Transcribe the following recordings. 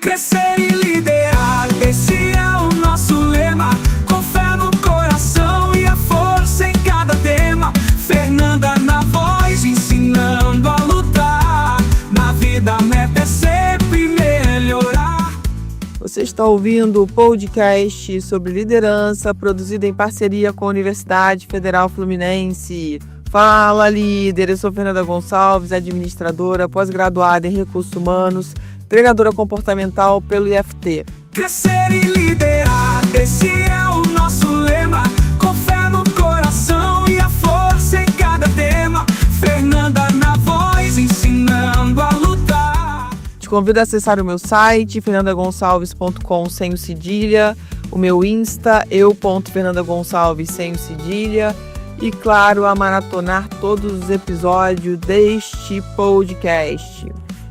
Crescer e liderar, esse é o nosso lema. Com fé no coração e a força em cada tema. Fernanda na voz, ensinando a lutar. Na vida a meta é sempre melhorar. Você está ouvindo o podcast sobre liderança, produzido em parceria com a Universidade Federal Fluminense. Fala, líder! Eu sou Fernanda Gonçalves, administradora, pós-graduada em Recursos Humanos, treinadora comportamental pelo IFT. Crescer e liderar, esse é o nosso lema. Com fé no coração e a força em cada tema. Fernanda na voz, ensinando a lutar. Te convido a acessar o meu site, fernandagonçalves.com, sem o cedilha, o meu Insta, eu.fernandagonçalves, sem o cedilha, e, claro, a maratonar todos os episódios deste podcast.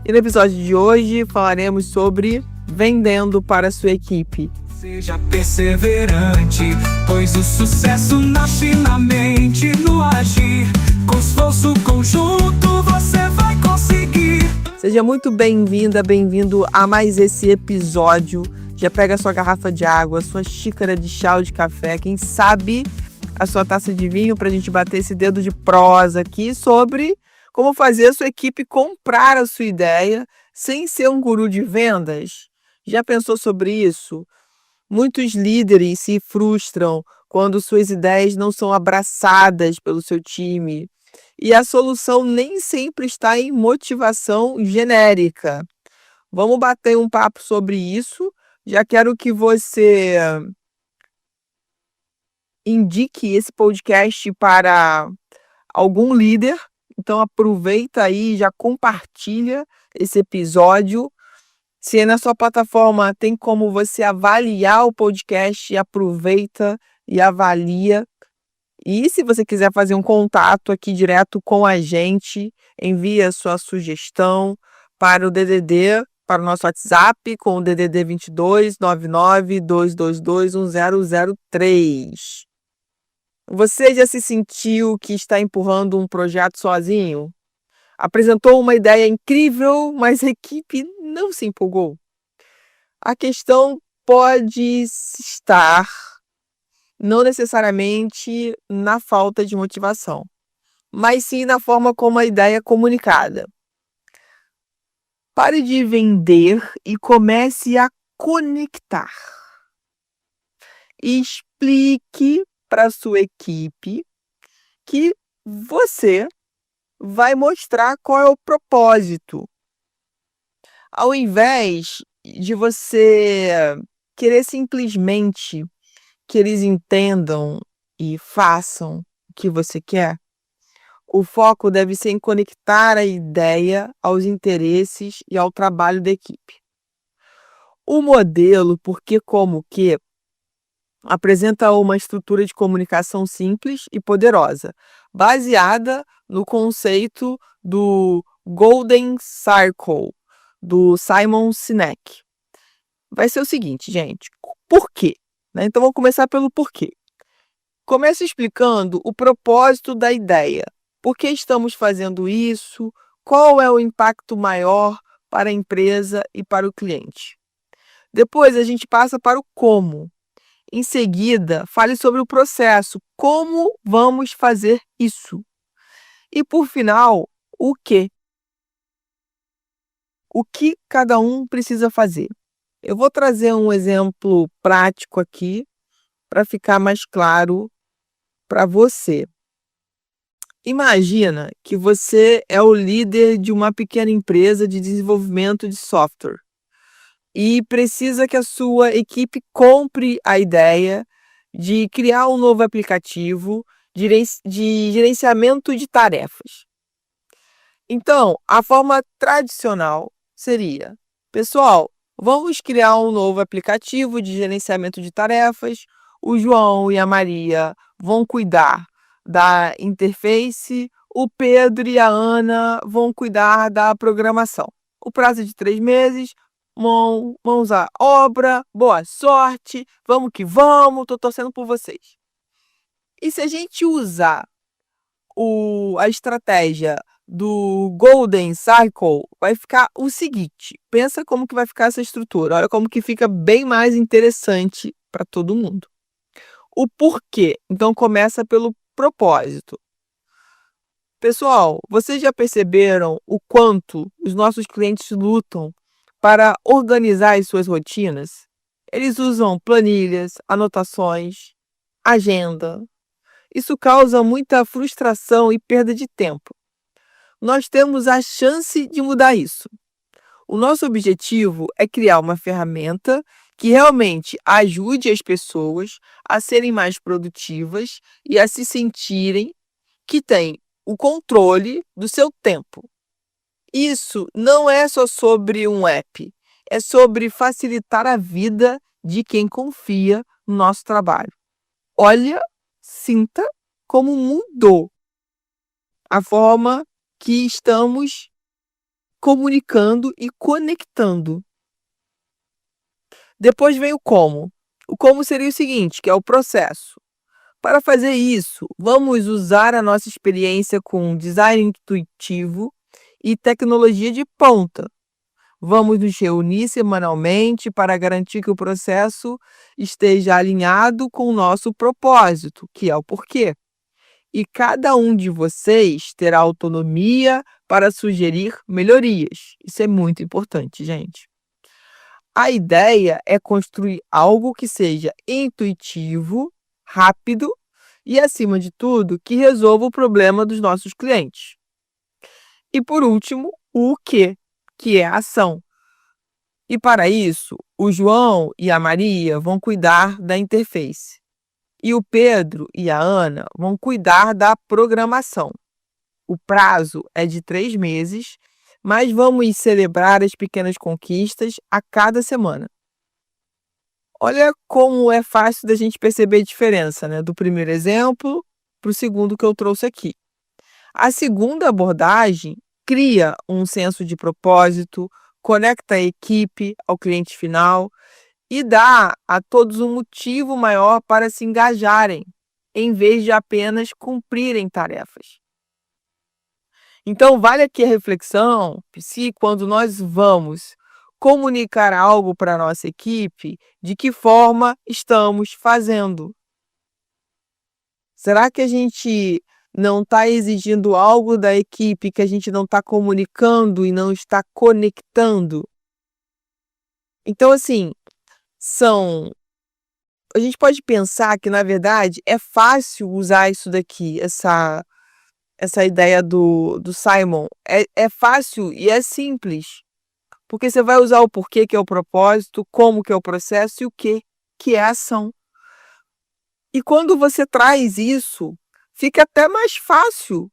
E no episódio de hoje falaremos sobre vendendo para a sua equipe. Seja perseverante, pois o sucesso nasce na mente, no agir. Com esforço conjunto você vai conseguir. Seja muito bem-vinda, bem-vindo a mais esse episódio. Já pega a sua garrafa de água, sua xícara de chá ou de café, quem sabe a sua taça de vinho, para a gente bater esse dedo de prosa aqui sobre como fazer a sua equipe comprar a sua ideia sem ser um guru de vendas. Já pensou sobre isso? Muitos líderes se frustram quando suas ideias não são abraçadas pelo seu time. E a solução nem sempre está em motivação genérica. Vamos bater um papo sobre isso. Já quero que você indique esse podcast para algum líder. Então aproveita aí e já compartilha esse episódio. Se na sua plataforma tem como você avaliar o podcast, aproveita e avalia. E se você quiser fazer um contato aqui direto com a gente, envie a sua sugestão para o DDD, para o nosso WhatsApp, com o DDD 22 99 222 1003. Você já se sentiu que está empurrando um projeto sozinho? Apresentou uma ideia incrível, mas a equipe não se empolgou? A questão pode estar não necessariamente na falta de motivação, mas sim na forma como a ideia é comunicada. Pare de vender e comece a conectar. Explique para a sua equipe que você vai mostrar qual é o propósito. Ao invés de você querer simplesmente que eles entendam e façam o que você quer, o foco deve ser em conectar a ideia aos interesses e ao trabalho da equipe. O modelo Porque Como Que apresenta uma estrutura de comunicação simples e poderosa, baseada no conceito do Golden Circle, do Simon Sinek. Vai ser o seguinte, gente, por quê? Então vamos começar pelo porquê. Comece explicando o propósito da ideia. Por que estamos fazendo isso? Qual é o impacto maior para a empresa e para o cliente? Depois a gente passa para o como. Em seguida, fale sobre o processo, como vamos fazer isso. E por final, o quê? O que cada um precisa fazer. Eu vou trazer um exemplo prático aqui para ficar mais claro para você. Imagina que você é o líder de uma pequena empresa de desenvolvimento de software e precisa que a sua equipe compre a ideia de criar um novo aplicativo de gerenciamento de tarefas. Então, a forma tradicional seria: pessoal, vamos criar um novo aplicativo de gerenciamento de tarefas. O João e a Maria vão cuidar da interface, o Pedro e a Ana vão cuidar da programação. O prazo é de 3 meses. Mãos à obra, boa sorte, vamos que vamos, tô torcendo por vocês. E se a gente usar a estratégia do Golden Circle vai ficar o seguinte: pensa como que vai ficar essa estrutura, olha como que fica bem mais interessante para todo mundo. O porquê, então começa pelo propósito. Pessoal, vocês já perceberam o quanto os nossos clientes lutam para organizar as suas rotinas? Eles usam planilhas, anotações, agenda. Isso causa muita frustração e perda de tempo. Nós temos a chance de mudar isso. O nosso objetivo é criar uma ferramenta que realmente ajude as pessoas a serem mais produtivas e a se sentirem que têm o controle do seu tempo. Isso não é só sobre um app, é sobre facilitar a vida de quem confia no nosso trabalho. Olha, sinta como mudou a forma que estamos comunicando e conectando. Depois vem o como. O como seria o seguinte, que é o processo. Para fazer isso, vamos usar a nossa experiência com design intuitivo e tecnologia de ponta. Vamos nos reunir semanalmente para garantir que o processo esteja alinhado com o nosso propósito, que é o porquê. E cada um de vocês terá autonomia para sugerir melhorias. Isso é muito importante, gente. A ideia é construir algo que seja intuitivo, rápido e, acima de tudo, que resolva o problema dos nossos clientes. E, por último, o quê, que é a ação. E, para isso, o João e a Maria vão cuidar da interface. E o Pedro e a Ana vão cuidar da programação. O prazo é de 3 meses, mas vamos celebrar as pequenas conquistas a cada semana. Olha como é fácil da gente perceber a diferença, né? Do primeiro exemplo para o segundo que eu trouxe aqui. A segunda abordagem cria um senso de propósito, conecta a equipe ao cliente final e dá a todos um motivo maior para se engajarem, em vez de apenas cumprirem tarefas. Então, vale aqui a reflexão se quando nós vamos comunicar algo para a nossa equipe, de que forma estamos fazendo. Será que a gente não está exigindo algo da equipe que a gente não está comunicando e não está conectando? Então, assim, a gente pode pensar que, na verdade, é fácil usar isso daqui, essa ideia do Simon. É fácil e é simples, porque você vai usar o porquê, que é o propósito, como, que é o processo, e o que é a ação. E quando você traz isso, fica até mais fácil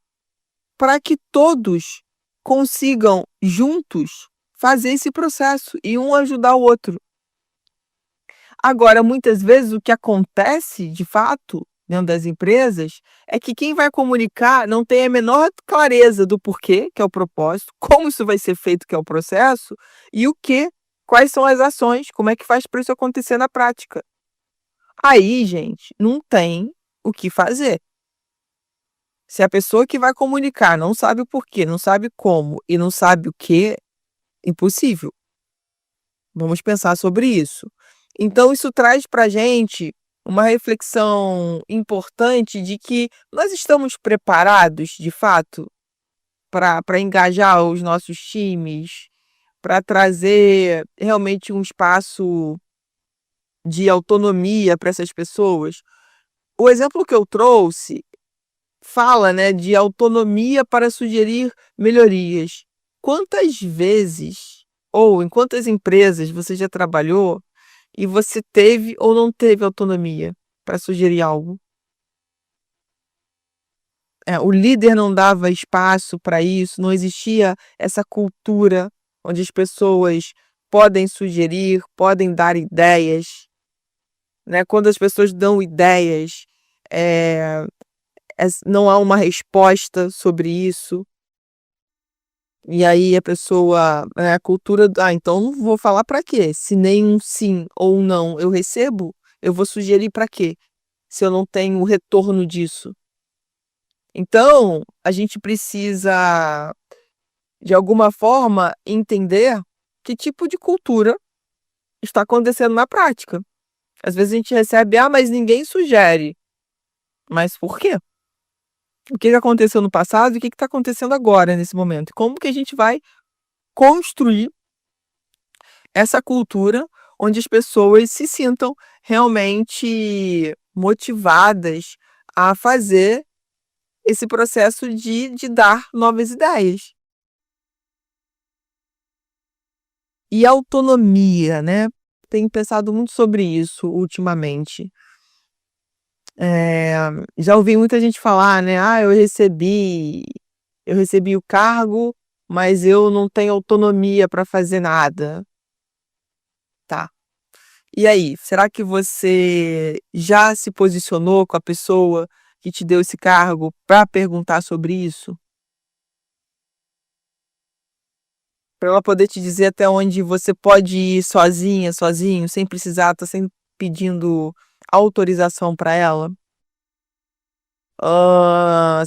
para que todos consigam, juntos, fazer esse processo e um ajudar o outro. Agora, muitas vezes, o que acontece, de fato, dentro das empresas, é que quem vai comunicar não tem a menor clareza do porquê, que é o propósito, como isso vai ser feito, que é o processo, e o que, quais são as ações, como é que faz para isso acontecer na prática. Aí, gente, não tem o que fazer. Se a pessoa que vai comunicar não sabe o porquê, não sabe como e não sabe o que, impossível. Vamos pensar sobre isso. Então, isso traz para a gente uma reflexão importante de que nós estamos preparados, de fato, para engajar os nossos times, para trazer realmente um espaço de autonomia para essas pessoas. O exemplo que eu trouxe fala, né, de autonomia para sugerir melhorias. Quantas vezes ou em quantas empresas você já trabalhou e você teve ou não teve autonomia para sugerir algo? O líder não dava espaço para isso, não existia essa cultura onde as pessoas podem sugerir, podem dar ideias, né? Quando as pessoas dão ideias, não há uma resposta sobre isso. E aí a pessoa, a cultura, então não vou falar para quê? Se nem um sim ou um não eu recebo, eu vou sugerir para quê? Se eu não tenho o retorno disso. Então, a gente precisa, de alguma forma, entender que tipo de cultura está acontecendo na prática. Às vezes a gente recebe: "Ah, mas ninguém sugere". Mas por quê? O que que aconteceu no passado e o que está acontecendo agora, nesse momento? E como que a gente vai construir essa cultura onde as pessoas se sintam realmente motivadas a fazer esse processo de dar novas ideias. E autonomia, né, tenho pensado muito sobre isso ultimamente. Eh, Já ouvi muita gente falar, né: "Ah, eu recebi o cargo, mas eu não tenho autonomia para fazer nada". Tá. E aí, será que você já se posicionou com a pessoa que te deu esse cargo para perguntar sobre isso? Para ela poder te dizer até onde você pode ir sozinha, sozinho, sem precisar estar sempre pedindo autorização para ela?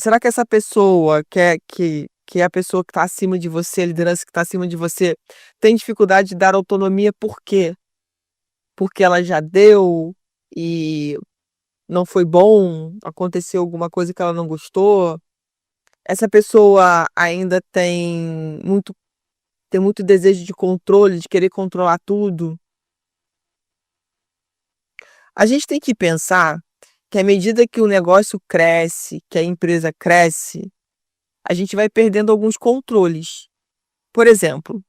Será que essa pessoa que é a pessoa que está acima de você, a liderança que está acima de você, tem dificuldade de dar autonomia por quê? Porque ela já deu e não foi bom? Aconteceu alguma coisa que ela não gostou? Essa pessoa ainda tem muito desejo de controle, de querer controlar tudo? A gente tem que pensar que à medida que o negócio cresce, que a empresa cresce, a gente vai perdendo alguns controles. Por exemplo,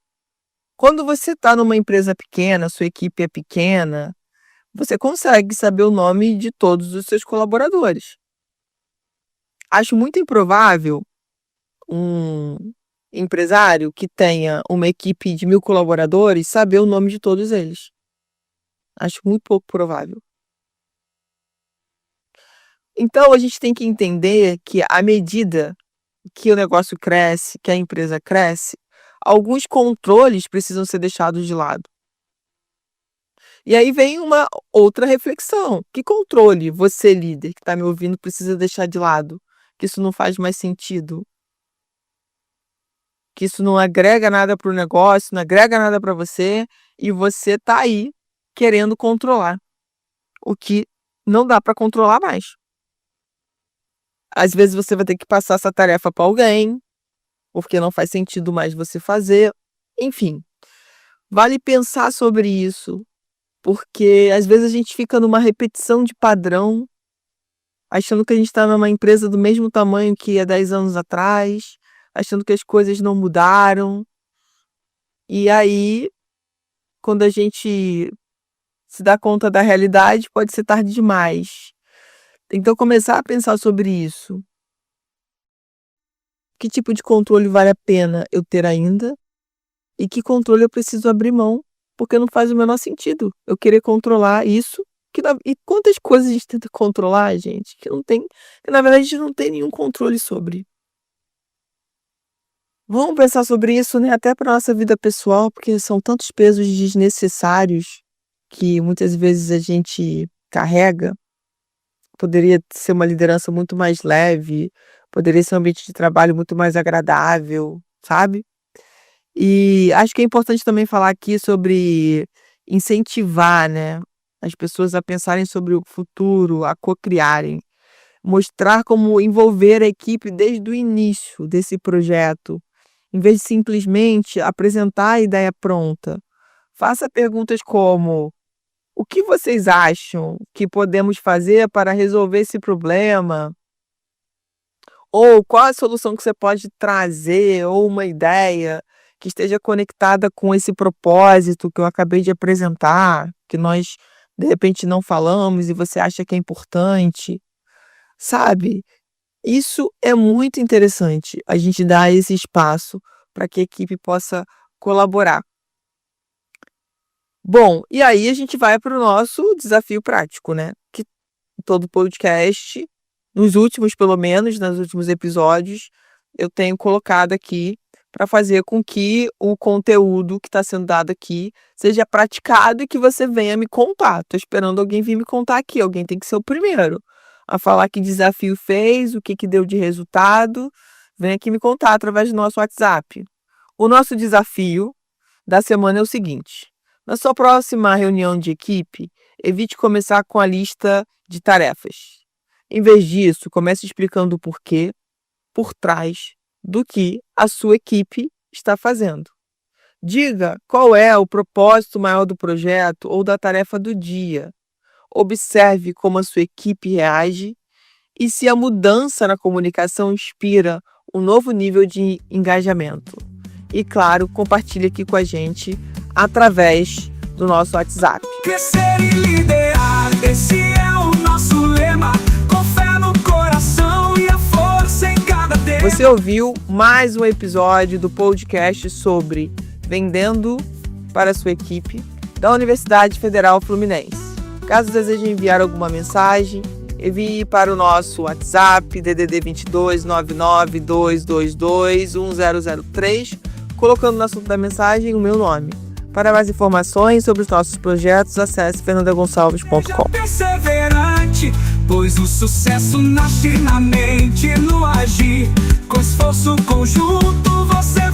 quando você está numa empresa pequena, sua equipe é pequena, você consegue saber o nome de todos os seus colaboradores. Acho muito improvável um empresário que tenha uma equipe de 1000 colaboradores saber o nome de todos eles. Acho muito pouco provável. Então a gente tem que entender que à medida que o negócio cresce, que a empresa cresce, alguns controles precisam ser deixados de lado. E aí vem uma outra reflexão: que controle você, líder, que está me ouvindo, precisa deixar de lado? Que isso não faz mais sentido, que isso não agrega nada para o negócio, não agrega nada para você, e você está aí querendo controlar, o que não dá para controlar mais. Às vezes você vai ter que passar essa tarefa para alguém, porque não faz sentido mais você fazer. Enfim, vale pensar sobre isso, porque às vezes a gente fica numa repetição de padrão, achando que a gente está numa empresa do mesmo tamanho que há 10 anos atrás, achando que as coisas não mudaram. E aí, quando a gente se dá conta da realidade, pode ser tarde demais. Então começar a pensar sobre isso. Que tipo de controle vale a pena eu ter ainda? E que controle eu preciso abrir mão? Porque não faz o menor sentido eu querer controlar isso, e quantas coisas a gente tenta controlar, gente, que na verdade a gente não tem nenhum controle sobre. Vamos pensar sobre isso, né, até para nossa vida pessoal, porque são tantos pesos desnecessários que muitas vezes a gente carrega. Poderia ser uma liderança muito mais leve, poderia ser um ambiente de trabalho muito mais agradável, sabe? E acho que é importante também falar aqui sobre incentivar, né, as pessoas a pensarem sobre o futuro, a cocriarem, mostrar como envolver a equipe desde o início desse projeto, em vez de simplesmente apresentar a ideia pronta. Faça perguntas como: "O que vocês acham que podemos fazer para resolver esse problema?" Ou qual a solução que você pode trazer, ou uma ideia que esteja conectada com esse propósito que eu acabei de apresentar, que nós de repente não falamos e você acha que é importante, sabe? Isso é muito interessante, a gente dar esse espaço para que a equipe possa colaborar. Bom, e aí a gente vai para o nosso desafio prático, né, que todo podcast, nos últimos pelo menos, nos últimos episódios, eu tenho colocado aqui para fazer com que o conteúdo que está sendo dado aqui seja praticado e que você venha me contar. Tô esperando alguém vir me contar aqui, alguém tem que ser o primeiro. a falar que desafio fez, o que deu de resultado, vem aqui me contar através do nosso WhatsApp. O nosso desafio da semana é o seguinte: na sua próxima reunião de equipe, evite começar com a lista de tarefas. Em vez disso, comece explicando o porquê, por trás do que a sua equipe está fazendo. Diga qual é o propósito maior do projeto ou da tarefa do dia. Observe como a sua equipe reage e se a mudança na comunicação inspira um novo nível de engajamento. E, claro, compartilhe aqui com a gente através do nosso WhatsApp. Crescer e liderar, esse é o nosso lema. Com fé no coração e a força em cada tema. Você ouviu mais um episódio do podcast sobre Vendendo para a sua equipe da Universidade Federal Fluminense. Caso deseje enviar alguma mensagem, envie para o nosso WhatsApp DDD 22 99 222 1003, colocando no assunto da mensagem o meu nome. Para mais informações sobre os nossos projetos, acesse fernandagonçalves.com. Seja perseverante, pois o sucesso nasce na mente, no agir. Com esforço conjunto você